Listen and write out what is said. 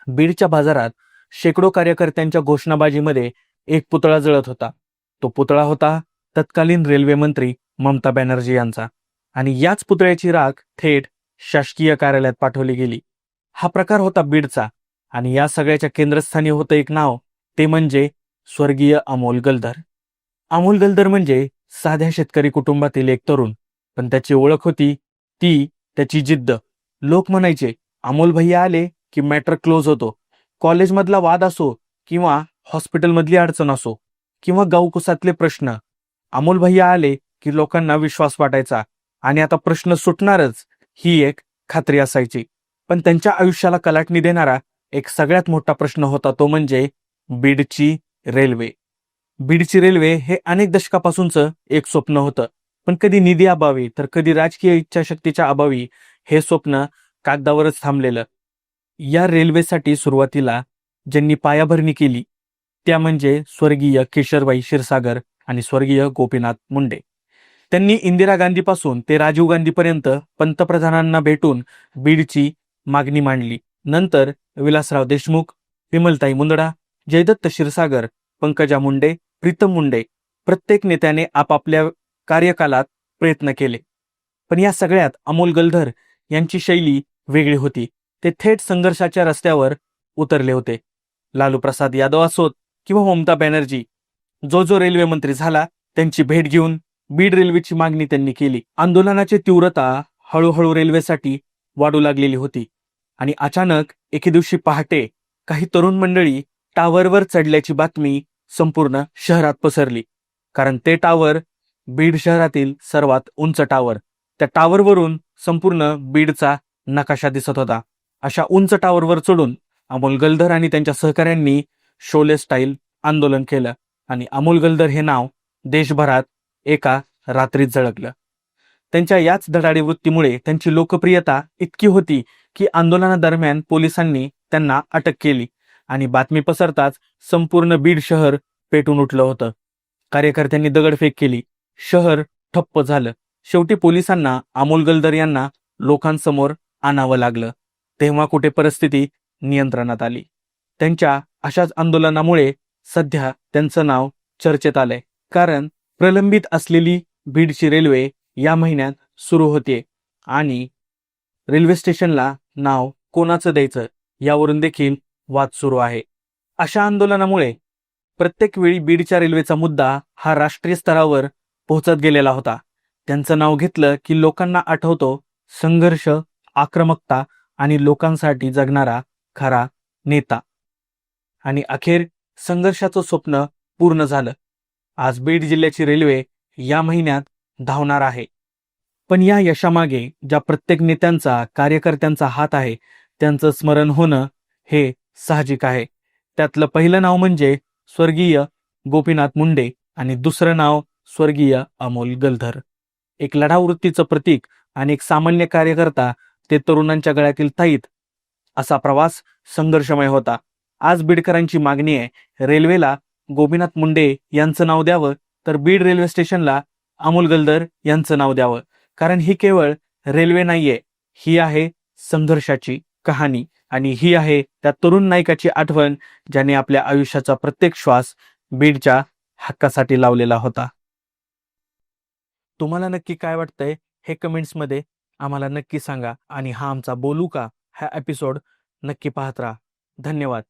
बीडच्या बाजारात शेकडो कार्यकर्त्यांच्या घोषणाबाजीमध्ये एक पुतळा जळत होता. तो पुतळा होता तत्कालीन रेल्वे मंत्री ममता बॅनर्जी यांचा, आणि याच पुतळ्याची राख थेट शासकीय कार्यालयात पाठवली गेली. हा प्रकार होता बीडचा, आणि या सगळ्याच्या केंद्रस्थानी होतं एक नाव, ते म्हणजे स्वर्गीय अमोल गलधर. अमोल गलधर म्हणजे साध्या शेतकरी कुटुंबातील एक तरुण, पण त्याची ओळख होती ती त्याची जिद्द. लोक म्हणायचे, अमोल भैया आले की मॅटर क्लोज होतो. कॉलेजमधला वाद असो किंवा हॉस्पिटलमधली अडचण असो किंवा गावकुसातले प्रश्न, अमोल भैया आले की लोकांना विश्वास वाटायचा आणि आता प्रश्न सुटणारच, ही एक खात्री असायची. पण त्यांच्या आयुष्याला कलाटणी देणारा एक सगळ्यात मोठा प्रश्न होता, तो म्हणजे बीडची रेल्वे. बीडची रेल्वे हे अनेक दशकापासूनचं एक स्वप्न होतं, पण कधी निधी अभावी तर कधी राजकीय इच्छाशक्तीच्या अभावी हे स्वप्न कागदावरच थांबलेलं. या रेल्वेसाठी सुरुवातीला ज्यांनी पायाभरणी केली त्या म्हणजे स्वर्गीय केशरबाई क्षीरसागर आणि स्वर्गीय गोपीनाथ मुंडे. त्यांनी इंदिरा गांधीपासून ते राजीव गांधीपर्यंत पंतप्रधानांना भेटून बीडची मागणी मांडली. नंतर विलासराव देशमुख, विमलताई मुंदडा, जयदत्त क्षीरसागर, पंकजा मुंडे, प्रीतम मुंडे, प्रत्येक नेत्याने आपापल्या कार्यकालात प्रयत्न केले. पण या सगळ्यात अमोल गलधर यांची शैली वेगळी होती. ते थेट संघर्षाच्या रस्त्यावर उतरले होते. लालू प्रसाद यादव असोत किंवा ममता बॅनर्जी, जो रेल्वे मंत्री झाला त्यांची भेट घेऊन बीड रेल्वेची मागणी त्यांनी केली. आंदोलनाची तीव्रता हळूहळू रेल्वेसाठी वाढू लागलेली होती, आणि अचानक एके दिवशी पहाटे काही तरुण मंडळी टावरवर चढल्याची बातमी संपूर्ण शहरात पसरली. कारण ते टावर बीड शहरातील सर्वात उंच टावर. त्या टावरवरून संपूर्ण बीडचा नकाशा दिसत होता. अशा उंच टावरवर चढून अमोल गलधर आणि त्यांच्या सहकाऱ्यांनी शोले स्टाईल आंदोलन केलं, आणि अमोल गलधर हे नाव देशभरात एका रात्रीत झळकलं. त्यांच्या याच धडाडी वृत्तीमुळे त्यांची लोकप्रियता इतकी होती की आंदोलनादरम्यान पोलिसांनी त्यांना अटक केली, आणि बातमी पसरताच संपूर्ण बीड शहर पेटून उठलं होतं. कार्यकर्त्यांनी दगडफेक केली, शहर ठप्प झालं. शेवटी पोलिसांना अमोल गलधर यांना लोकांसमोर आणावं लागलं. तेव्हा कुठे परिस्थिती नियंत्रणात आली. त्यांच्या अशाच आंदोलनामुळे सध्या त्यांचं नाव चर्चेत आलंय. कारण प्रलंबित असलेली बीडची रेल्वे या महिन्यात सुरू होते, आणि रेल्वे स्टेशनला नाव कोणाचं द्यायचं यावरून देखील वाद सुरू आहे. अशा आंदोलनामुळे प्रत्येक वेळी बीडच्या रेल्वेचा मुद्दा हा राष्ट्रीय स्तरावर पोहोचत गेलेला होता. त्यांचं नाव घेतलं की लोकांना आठवतो संघर्ष, आक्रमकता आणि लोकांसाठी जगणारा खरा नेता. आणि अखेर संघर्षाचं स्वप्न पूर्ण झालं. आज बीड जिल्ह्याची रेल्वे या महिन्यात धावणार आहे. पण या यशामागे ज्या प्रत्येक नेत्यांचा, कार्यकर्त्यांचा हात आहे, त्यांचं स्मरण होणं हे साहजिक आहे. त्यातलं पहिलं नाव म्हणजे स्वर्गीय गोपीनाथ मुंडे, आणि दुसरं नाव स्वर्गीय अमोल गलधर. एक लढाऊ वृत्तीचं प्रतीक आणि एक सामान्य कार्यकर्ता, ते तरुणांच्या गळ्यातील ताईत. असा प्रवास संघर्षमय होता. आज बीडकरांची मागणी आहे, रेल्वेला गोपीनाथ मुंडे यांचं नाव द्यावं, तर बीड रेल्वे स्टेशनला अमोल गलधर यांचं नाव द्यावं. कारण ही केवळ रेल्वे नाहीये, ही आहे संघर्षाची कहाणी, आणि ही आहे त्या तरुण नायकाची आठवण ज्याने आपल्या आयुष्याचा प्रत्येक श्वास बीडच्या हक्कासाठी लावलेला होता. तुम्हाला नक्की काय वाटतंय हे कमेंट्समध्ये आम्हाला नक्की सांगा, आणि हा आमचा बोलू का हा एपिसोड नक्की पाहत राहा. धन्यवाद.